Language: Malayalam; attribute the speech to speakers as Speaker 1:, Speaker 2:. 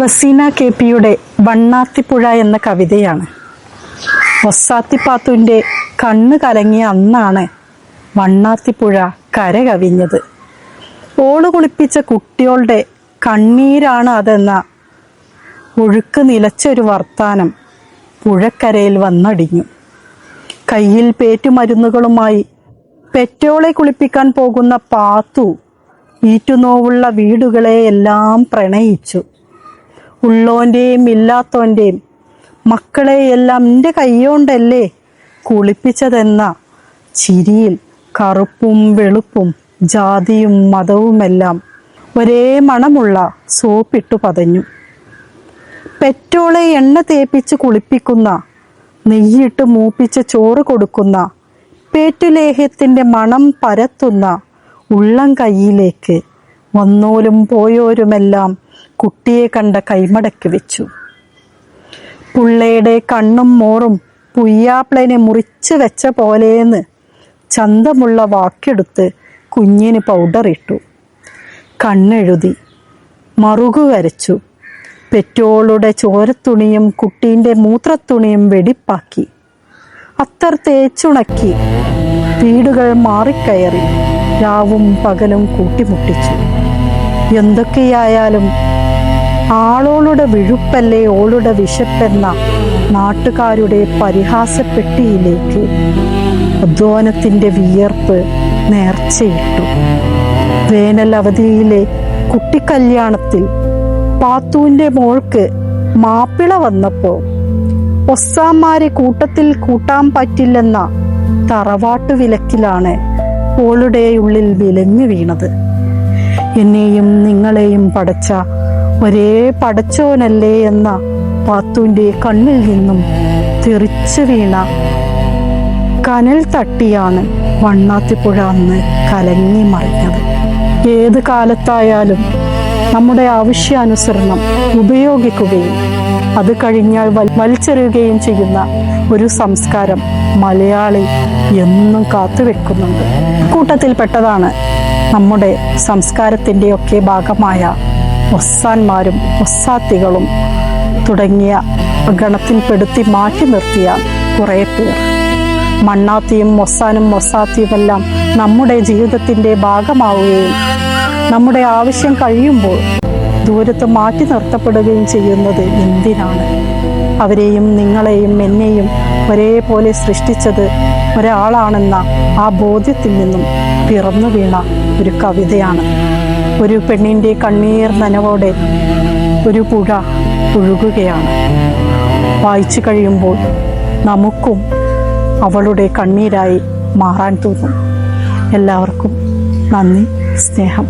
Speaker 1: റസീന KP-യുടെ വണ്ണാത്തിപ്പുഴ എന്ന കവിതയാണ്. ഒസ്സാത്തിപ്പാത്തുവിൻ്റെ കണ്ണ് കലങ്ങിയ അന്നാണ് വണ്ണാത്തിപ്പുഴ കര കവിഞ്ഞത്. ഓള് കുളിപ്പിച്ച കുട്ടികളുടെ കണ്ണീരാണ് അതെന്ന ഒഴുക്ക് നിലച്ചൊരു വർത്താനം പുഴക്കരയിൽ വന്നടിഞ്ഞു. കയ്യിൽ പേറ്റുമരുന്നുകളുമായി പെറ്റോളെ കുളിപ്പിക്കാൻ പോകുന്ന പാത്തു ഈറ്റുനോവുള്ള വീടുകളെ എല്ലാം പ്രണയിച്ചു. ഉള്ളോൻ്റെയും ഇല്ലാത്തോൻ്റെയും മക്കളെയെല്ലാം എൻ്റെ കൈയോണ്ടല്ലേ കുളിപ്പിച്ചതെന്ന ചിരിയിൽ കറുപ്പും വെളുപ്പും ജാതിയും മതവുമെല്ലാം ഒരേ മണമുള്ള സോപ്പിട്ടു പതഞ്ഞു. പെറ്റോളെ എണ്ണ തേപ്പിച്ച് കുളിപ്പിക്കുന്ന, നെയ്യിട്ട് മൂപ്പിച്ച് ചോറ് കൊടുക്കുന്ന, പേറ്റുലേഹ്യത്തിൻ്റെ മണം പരത്തുന്ന ഉള്ളം കൈയിലേക്ക് വന്നോലും പോയോരുമെല്ലാം കുട്ടിയെ കണ്ട കൈമടക്കി വെച്ചു. പുള്ളയുടെ കണ്ണും മോറും പുയ്യാപ്ലനെ മുറിച്ച് വെച്ച പോലേന്ന് ചന്തമുള്ള വാക്കെടുത്ത് കുഞ്ഞിന് പൗഡറിട്ടു. കണ്ണെഴുതി, മറുകു വരച്ചു. പെറ്റോളുടെ ചോരത്തുണിയും കുട്ടീൻ്റെ മൂത്രത്തുണിയും വെടിപ്പാക്കി. അത്തർ തേച്ചുണക്കി. വീടുകൾ മാറിക്കയറി രാവും പകലും കൂട്ടിമുട്ടിച്ചു. എന്തൊക്കെയായാലും ആളോളുടെ വിഴുപ്പല്ലേ ഓളുടെ വിശപ്പെന്ന നാട്ടുകാരുടെ പരിഹാസപ്പെട്ടിയിലേക്ക് അധ്വാനത്തിൻ്റെ വിയർപ്പ് നേർച്ചയിട്ടു. വേനൽ അവധിയിലെ കുട്ടിക്കല്യാണത്തിൽ പാത്തുവിൻ്റെ മോൾക്ക് മാപ്പിള വന്നപ്പോൾ ഒസ്സാന്മാരെ കൂട്ടത്തിൽ കൂട്ടാൻ പറ്റില്ലെന്ന തറവാട്ടു വിലക്കിലാണ് ഓളുടെ ഉള്ളിൽ വിലങ്ങു വീണത്. എന്നെയും നിങ്ങളെയും പടച്ച ഒരേ പടച്ചോനല്ലേ എന്ന പാത്തുവിൻ്റെ കണ്ണിൽ നിന്നും തെറിച്ചു വീണ കനൽ തട്ടിയാണ് വണ്ണാത്തിപ്പുഴ അന്ന് കലങ്ങി മറിഞ്ഞത്. ഏത് കാലത്തായാലും നമ്മുടെ ആവശ്യാനുസരണം ഉപയോഗിക്കുകയും അത് കഴിഞ്ഞാൽ വലിച്ചെറിയുകയും ചെയ്യുന്ന ഒരു സംസ്കാരം മലയാളി എന്നും കാത്തുവെക്കുന്നുണ്ട്. കൂട്ടത്തിൽപ്പെട്ടതാണ് നമ്മുടെ സംസ്കാരത്തിൻ്റെയൊക്കെ ഭാഗമായ ഒസ്സാന്മാരും ഒസ്സാത്തികളും തുടങ്ങിയ ഗണത്തിൽപ്പെടുത്തി മാറ്റി നിർത്തിയ കുറേ പേർ. മണ്ണാത്തിയും ഒസ്സാനും ഒസ്സാത്തിയുമെല്ലാം നമ്മുടെ ജീവിതത്തിൻ്റെ ഭാഗമാവുകയും നമ്മുടെ ആവശ്യം കഴിയുമ്പോൾ ദൂരത്ത് മാറ്റി നിർത്തപ്പെടുകയും ചെയ്യുന്നത് എന്തിനാണ്? അവരെയും നിങ്ങളെയും എന്നെയും ഒരേപോലെ സൃഷ്ടിച്ചത് ഒരാളാണെന്ന ആ ബോധ്യത്തിൽ നിന്നും പിറന്നു വീണ ഒരു കവിതയാണ്. ഒരു പെണ്ണിൻ്റെ കണ്ണീർ നനവോടെ ഒരു പുഴ ഒഴുകുകയാണ്. വായിച്ചു കഴിയുമ്പോൾ നമുക്കും അവളുടെ കണ്ണീരായി മാറാൻ തോന്നും. എല്ലാവർക്കും നന്ദി, സ്നേഹം.